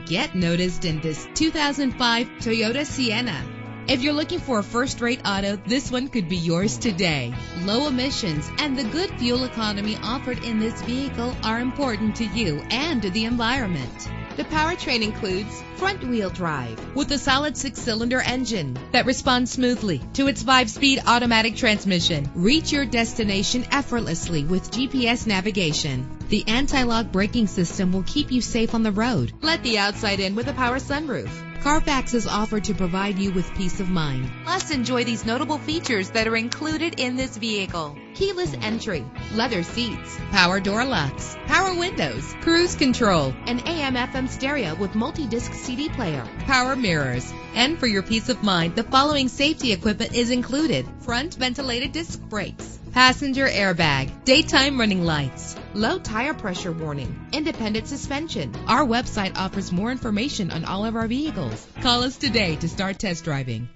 Get noticed in this 2005 Toyota Sienna. If you're looking for a first-rate auto, this one could be yours today. Low emissions and the good fuel economy offered in this vehicle are important to you and to the environment. The powertrain includes front-wheel drive with a solid 6-cylinder engine that responds smoothly to its 5-speed automatic transmission. Reach your destination effortlessly with GPS navigation. The anti-lock braking system will keep you safe on the road. Let the outside in with a power sunroof. Carfax is offered to provide you with peace of mind. Plus, enjoy these notable features that are included in this vehicle: keyless entry, leather seats, power door locks, power windows, cruise control, an AM/FM stereo with multi-disc CD player, power mirrors. And for your peace of mind, the following safety equipment is included: front ventilated disc brakes, passenger airbag, daytime running lights, low tire pressure warning, independent suspension. Our website offers more information on all of our vehicles. Call us today to start test driving.